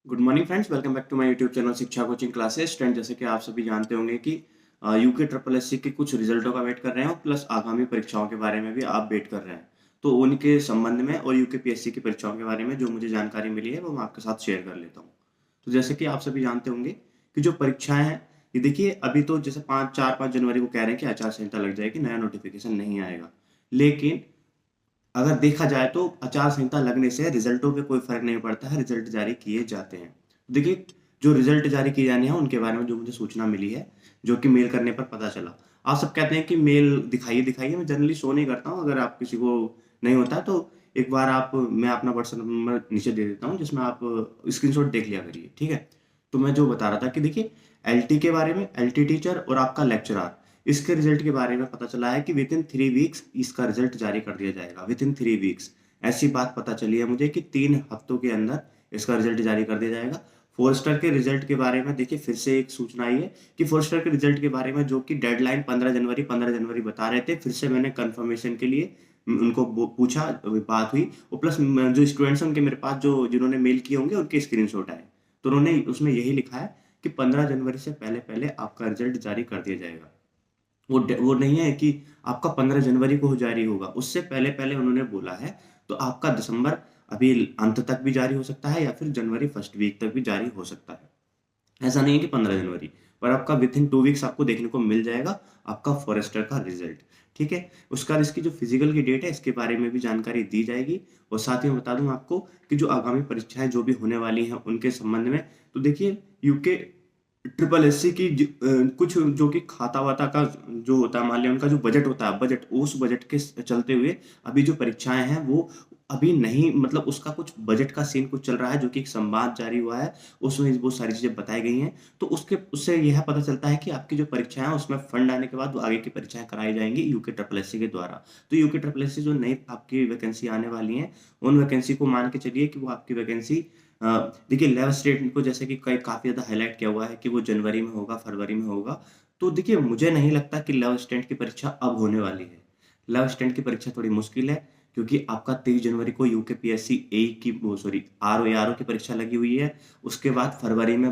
Good morning friends, welcome back to my YouTube channel Shiksha coaching classes. Friend, जैसे कि आप सभी जानते होंगे कि यूके ट्रिपल एससी के कुछ रिजल्टों का वेट कर रहे हैं और प्लस आगामी परीक्षाओं के बारे में भी आप वेट कर रहे हैं। तो उनके संबंध में और यूके पीएससी की परीक्षाओं के बारे में जो मुझे जानकारी मिली है वो मैं आपके साथ शेयर कर लेता हूँ। तो जैसे कि आप सभी जानते होंगे कि जो परीक्षाएं हैं, ये देखिए अभी तो जैसे 5 जनवरी को कह रहे हैं कि आचार संहिता लग जाएगी, नया नोटिफिकेशन नहीं आएगा। लेकिन अगर देखा जाए तो आचार संहिता लगने से रिजल्टों पे कोई फर्क नहीं पड़ता है, रिजल्ट जारी किए जाते हैं। देखिए, जो रिजल्ट जारी किए जाने हैं उनके बारे में जो मुझे सूचना मिली है, जो कि मेल करने पर पता चला। आप सब कहते हैं कि मेल दिखाइए दिखाइए, मैं जनरली शो नहीं करता हूँ। अगर आप किसी को नहीं होता है तो एक बार आप मैं अपना व्हाट्सएप नंबर नीचे दे देता हूँ, जिसमें आप स्क्रीनशॉट देख लिया करिए, ठीक है। तो मैं जो बता रहा था कि देखिए, एलटी के बारे में, एलटी टीचर और आपका लेक्चरर, इसके रिजल्ट के बारे में पता चला है कि विद इन 3 वीक्स इसका रिजल्ट जारी कर दिया जाएगा। विद इन 3 वीक्स ऐसी बात पता चली है मुझे कि 3 हफ्तों के अंदर इसका रिजल्ट जारी कर दिया जाएगा। फोरस्टर के रिजल्ट के बारे में देखिए फिर से एक सूचना आई है कि फोरस्टर के रिजल्ट के बारे में जो कि डेडलाइन 15 जनवरी बता रहे थे, फिर से मैंने कंफर्मेशन के लिए उनको पूछा, बात हुई। और प्लस जो स्टूडेंट्स हैं उनके मेरे पास जो जिन्होंने मेल किए होंगे उनके स्क्रीनशॉट आए, तो उन्होंने उसमें यही लिखा है कि 15 जनवरी से पहले पहले आपका रिजल्ट जारी कर दिया जाएगा। वो नहीं है कि आपका 15 जनवरी को जारी होगा, उससे पहले पहले उन्होंने बोला है। तो आपका दिसंबर अभी अंत तक भी जारी हो सकता है या फिर जनवरी फर्स्ट वीक तक भी जारी हो सकता है। ऐसा नहीं है कि 15 जनवरी, पर आपका विद इन 2 वीक्स आपको देखने को मिल जाएगा आपका फॉरेस्टर का रिजल्ट। ठीक है। उसके बाद इसकी जो फिजिकल की डेट है इसके बारे में भी जानकारी दी जाएगी। और साथ ही मैं बता दूं आपको कि जो आगामी परीक्षाएं जो भी होने वाली हैं उनके संबंध में, तो देखिए यूके ट्रिपल एससी की कुछ जो कि खाता वाता का जो होता है, मान लिया उनका जो बजट होता है, बजट, उस बजट के चलते हुए अभी जो परीक्षाएं हैं वो अभी नहीं, मतलब उसका कुछ बजट का सीन कुछ चल रहा है, जो कि एक संवाद जारी हुआ है, उसमें वो सारी चीजें बताई गई हैं। तो उसके उससे यह पता चलता है कि आपकी जो परीक्षाएं हैं उसमें फंड आने के बाद वो आगे की परीक्षाएं कराई जाएंगी यूके ट्रिपल एससी के द्वारा। तो यूके ट्रिपल एससी जो नई आपकी वैकेंसी आने वाली है, उन वैकेंसी को मान के चलिए कि वो आपकी वैकेंसी, देखिए लेव स्टेट को जैसे कि कई काफी ज्यादा हाईलाइट किया हुआ है कि वो जनवरी में होगा, फरवरी में होगा। तो देखिए, मुझे नहीं लगता कि लेव स्टेट की परीक्षा अब होने वाली है। लेव स्टेट की परीक्षा थोड़ी मुश्किल है, क्योंकि आपका 23 जनवरी को यूके पीएससी ए की, वो सॉरी, आर की परीक्षा लगी हुई है। उसके बाद फरवरी में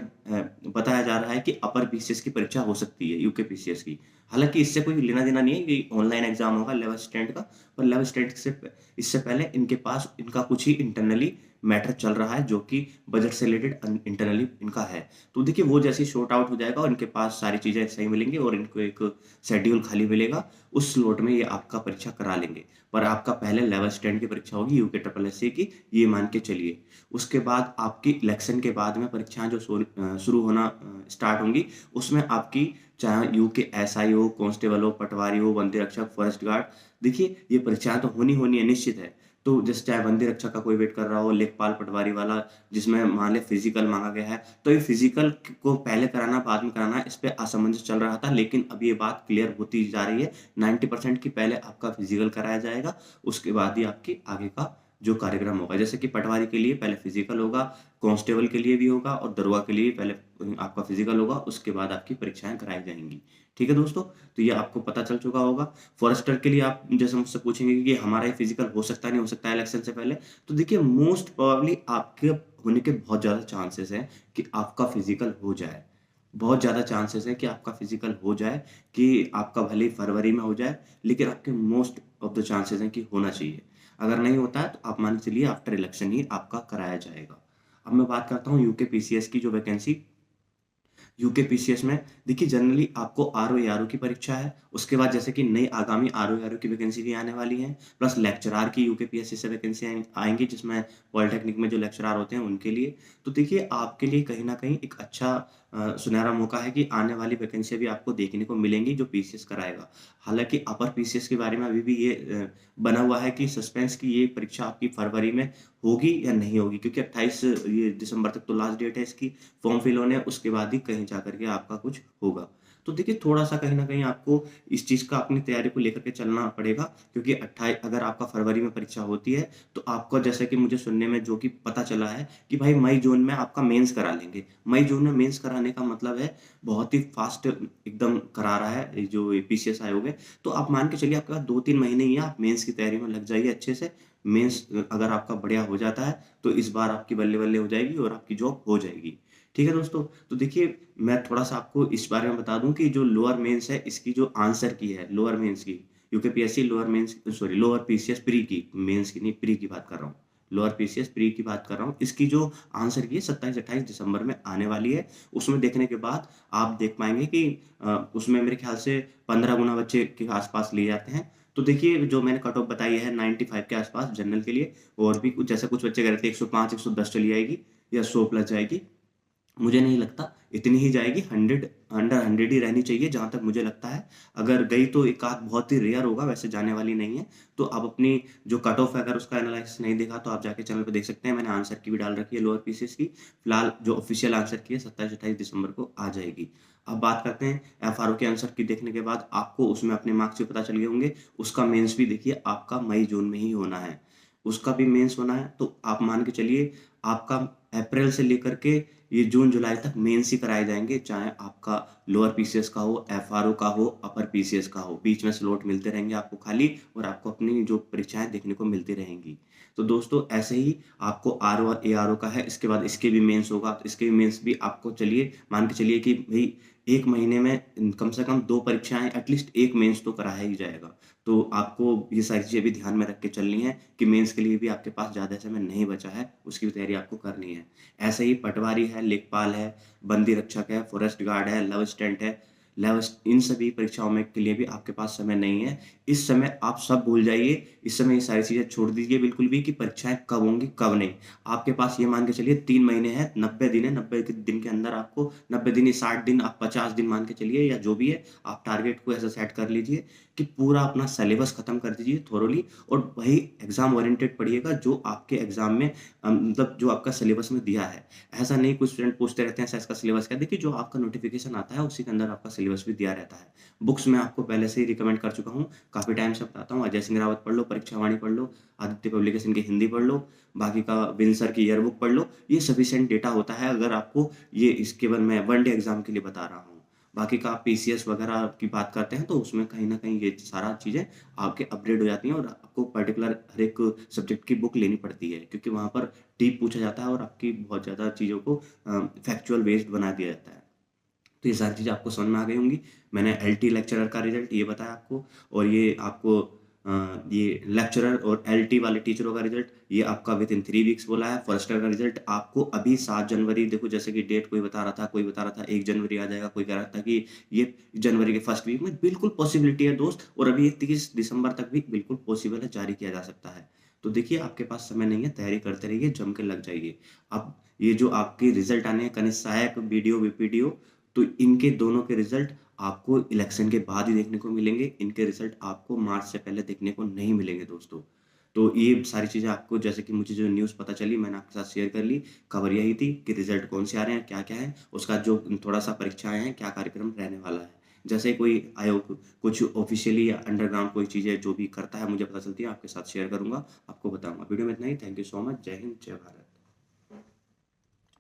बताया जा रहा है कि अपर पीसीएस की परीक्षा हो सकती है, यूके पीसीएस की। हालांकि इससे कोई लेना देना नहीं है कि ऑनलाइन एग्जाम होगा लेव स्टेट का, पर लेव स्टेट से इससे पहले इनके पास इनका कुछ ही इंटरनली मैटर चल रहा है, जो कि बजट से रिलेटेड इंटरनली इनका है। तो देखिए, वो जैसे शॉर्ट आउट हो जाएगा और इनके पास सारी चीजें सही मिलेंगी और इनको एक शेड्यूल खाली मिलेगा, उस स्लॉट में ये आपका परीक्षा करा लेंगे। पर आपका पहले लेवल स्टैंड की परीक्षा होगी यूके ट्रिपल एससी की, ये मान के चलिए। उसके बाद आपकी इलेक्शन के बाद में परीक्षाएं जो शुरू होना स्टार्ट होंगी, उसमें आपकी चाहे यूके एसआई हो, कांस्टेबल हो, पटवारी हो, वंदे रक्षक, फॉरेस्ट गार्ड, देखिए ये परीक्षाएं तो होनी होनी है, निश्चित है। तो जैसे चाहे वंदे रक्षक का कोई वेट कर रहा हो, लेखपाल पटवारी वाला, जिसमें मान लिया फिजिकल मांगा गया है, तो ये फिजिकल को पहले कराना बाद में कराना, इस पे असमंजस चल रहा था। लेकिन अब ये बात क्लियर होती जा रही है 90% की पहले आपका फिजिकल कराया जाएगा, उसके बाद ही आपकी आगे का जो कार्यक्रम होगा। जैसे कि पटवारी के लिए पहले फिजिकल होगा, कांस्टेबल के लिए भी होगा और दरोगा के लिए पहले आपका फिजिकल होगा, उसके बाद आपकी परीक्षाएं कराई जाएंगी। ठीक है दोस्तों, तो ये आपको पता चल चुका होगा। फॉरेस्टर के लिए आप जैसे मुझसे पूछेंगे कि हमारा ही फिजिकल हो सकता है नहीं हो सकता है इलेक्शन से पहले, तो देखिए मोस्ट प्रोबेबली आपके होने के बहुत ज्यादा चांसेस हैं कि आपका फिजिकल हो जाए। बहुत ज्यादा चांसेस है कि आपका फिजिकल हो जाए, कि आपका भले ही फरवरी में हो जाए, लेकिन आपके मोस्ट ऑफ द चांसेस हैं कि होना चाहिए। अगर नहीं होता है तो आप मान के चलिए आफ्टर इलेक्शन ही आपका कराया जाएगा। अब मैं बात करता हूँ यूके पीसीएस की जो वैकेंसी, यूके पीसीएस में देखिए जनरली आपको आर की परीक्षा है, उसके बाद जैसे कि नई आगामी आर की वैकेंसी भी आने वाली है, प्लस लेक्चरार की यूके पीएससी से वैकेंसी आएंगी, जिसमें पॉलिटेक्निक में जो लेक्चरार होते हैं उनके लिए। तो देखिए आपके लिए कहीं ना कहीं एक अच्छा सुनहरा मौका है कि आने वाली वैकेंसी भी आपको देखने को मिलेंगी जो पीसीएस कराएगा। हालांकि अपर पीसीएस के बारे में अभी भी ये बना हुआ है कि सस्पेंस की ये परीक्षा आपकी फरवरी में होगी या नहीं होगी, क्योंकि 28 ये दिसंबर तक तो लास्ट डेट है इसकी फॉर्म फिल होने, उसके बाद ही कहीं जा करके आपका कुछ होगा। तो देखिए थोड़ा सा कहीं ना कहीं आपको इस चीज का अपनी तैयारी को लेकर के चलना पड़ेगा, क्योंकि 28 अगर आपका फरवरी में परीक्षा होती है तो आपको, जैसे कि मुझे सुनने में जो कि पता चला है कि भाई मई जून में आपका मेंस करा लेंगे। मई जून में मेंस कराने का मतलब है बहुत ही फास्ट एकदम करा रहा है जो पीसीएस आयोग है। तो आप मान के चलिए आपके पास 2-3 महीने ही है, आप मेंस की तैयारी में लग जाइए अच्छे से। मेंस अगर आपका बढ़िया हो जाता है तो इस बार आपकी बल्ले-बल्ले हो जाएगी और आपकी जॉब हो जाएगी। ठीक है दोस्तों? तो देखिए मैं थोड़ा-सा आपको इस बारे में बता दूँ कि जो लोअर मेंस है इसकी जो आंसर की है लोअर मेंस की, UKPSC lower mains sorry lower PCS pre की, मेंस की नहीं प्री की बात कर रहा हूँ। लोअर पीसीएस प्री की बात कर रहा हूँ। इसकी जो आंसर की है 27-28 दिसंबर में आने वाली है। उसमें देखने के बाद आप देख पाएँगे कि उसमें मेरे ख़्याल से 15 गुना बच्चे के आस-पास लिए जाते हैं। तो देखिए जो मैंने कट ऑफ बताई है 95 के आस-पास जनरल के लिए और भी कुछ जैसे कुछ बच्चे कह रहे थे 105, 110 चली जाएगी या 100 प्लस जाएगी। मुझे नहीं लगता इतनी ही जाएगी 100 अंडर 100 ही रहनी चाहिए जहाँ तक मुझे लगता है। अगर गई तो एक आध बहुत ही रेयर होगा वैसे जाने वाली नहीं है। तो आप अपनी जो कट ऑफ है अगर उसका एनालिसिस नहीं देखा तो आप जाके चैनल पे देख सकते हैं। मैंने आंसर की भी डाल रखी है लोअर पीसीएस की। फिलहाल जो ऑफिशियल आंसर की है 27-28 दिसंबर को आ जाएगी। अब बात करते हैं एफआरओ के आंसर की देखने के बाद आपको उसमें अपने मार्क्स भी पता चल गए होंगे। उसका मेंस भी देखिए आपका मई-जून में ही होना है। उसका भी मेंस होना है तो आप मान के चलिए आपका अप्रैल से लेकर के ये जून-जुलाई तक मेंस ही कराए जाएँगे, चाहे आपका लोअर पीसीएस का हो, एफआरओ का हो, अपर पीसीएस का हो। बीच में स्लॉट मिलते रहेंगे आपको खाली और आपको अपनी जो परीक्षाएँ देखने को मिलती रहेंगी। तो दोस्तों ऐसे ही आपको आरओ और एआरओ का है, इसके बाद इसके भी मेंस होगा, तो इसके भी मेंस भी आपको चलिए मान के चलिए कि भई 1 महीने में कम से कम 2 परीक्षाएँ एटलीस्ट 1 मेंस तो कराया ही जाएगा। तो आपको ये सारी चीज़ें भी ध्यान में रख के चलनी है कि मेंस के लिए भी आपके पास ज़्यादा समय नहीं बचा है, उसकी भी तैयारी आपको करनी है। ऐसे ही पटवारी है, लेखपाल है, बंदी रक्षक है, फॉरेस्ट गार्ड है, लव स्टेंट है, इन सभी परीक्षाओं में के लिए भी आपके पास समय नहीं है। इस समय आप सब भूल जाइए, इस समय ये सारी चीज़ें छोड़ दीजिए बिल्कुल भी कि परीक्षाएँ कब होंगी, कब नहीं। आपके पास ये मान के चलिए 3 महीने हैं, 90 दिन है, 90 के दिन के अंदर आपको 90 दिन या 60 दिन, आप 50 दिन मान के चलिए या जो भी है, आप टारगेट को ऐसा सेट कर लीजिए कि पूरा अपना सिलेबस खत्म कर दीजिए थॉरोली और वही एग्ज़ाम ओरिएंटेड पढ़िएगा जो आपके एग्ज़ाम में मतलब जो आपका सिलेबस में दिया है। ऐसा नहीं कुछ स्टूडेंट पूछते रहते हैं सर इसका सिलेबस क्या है? देखिए जो आपका नोटिफ़िकेशन आता है उसी के अंदर आपका सिलेबस भी दिया रहता है। बुक्स मैं आपको पहले से ही रिकमेंड कर चुका हूँ, काफ़ी टाइम से बताता हूँ। अजय सिंह रावत पढ़ लो, परीक्षा वाणी पढ़ लो, आदित्य पब्लिकेशन की हिंदी पढ़ लो, बाकी का विन सर की ईयर बुक पढ़ लो। ये सफिशिएंट डेटा होता है अगर आपको ये इस केवल मैं वन डे एग्ज़ाम के लिए बता रहा हूँ। बाकी का आप पीसीएस वगैरह की बात करते हैं तो उसमें कहीं न कहीं ये सारा चीज़ें आपके अपग्रेड हो जाती हैं और आपको पर्टिकुलर हर एक सब्जेक्ट की बुक लेनी पड़ती है क्योंकि वहाँ पर डीप पूछा जाता है और आपकी बहुत ज़्यादा चीज़ों को फैक्चुअल बेस्ड बना दिया जाता है। तो ये सारी चीज़ें आपको समझ में आ गई होंगी। मैंने एलटी लेक्चरर का रिज़ल्ट ये बताया आपको और ये आपको ये लेक्चरर और एलटी वाले टीचरों का रिज़ल्ट ये आपका विथिन 3 वीक्स बोला है। फॉरेस्टर का रिज़ल्ट आपको अभी 7 जनवरी देखो जैसे कि डेट कोई बता रहा था, कोई बता रहा था 1 जनवरी आ जाएगा, कोई कह रहा था कि ये जनवरी के फर्स्ट वीक में बिल्कुल पॉसिबिलिटी है दोस्त और अभी ये 30 दिसंबर तक भी बिल्कुल पॉसिबल है, जारी किया जा सकता है। तो देखिए आपके पास समय नहीं है, तैयारी करते रहिए, जम के लग जाइए। अब ये जो आपके रिज़ल्ट आने हैं कनिष्ठ सहायक, बीडीओ, बीपीडीओ तो इनके दोनों के रिज़ल्ट आपको इलेक्शन के बाद ही देखने को मिलेंगे। इनके रिज़ल्ट आपको मार्च से पहले देखने को नहीं मिलेंगे दोस्तों। तो ये सारी चीज़ें आपको जैसे कि मुझे जो न्यूज़ पता चली मैंने आपके साथ शेयर कर ली। खबर यही थी कि रिज़ल्ट कौन से आ रहे हैं, क्या-क्या है, उसका जो थोड़ा-सा परीक्षाएँ हैं, क्या कार्यक्रम रहने वाला है। जैसे कोई आयोग कुछ ऑफ़िशियली या अंडरग्राउंड कोई चीज़ें जो भी करता है मुझे पता चलती है आपके साथ शेयर करूँगा, आपको बताऊँगा। वीडियो में इतना ही। Thank you so much. जय हिंद, जय भारत।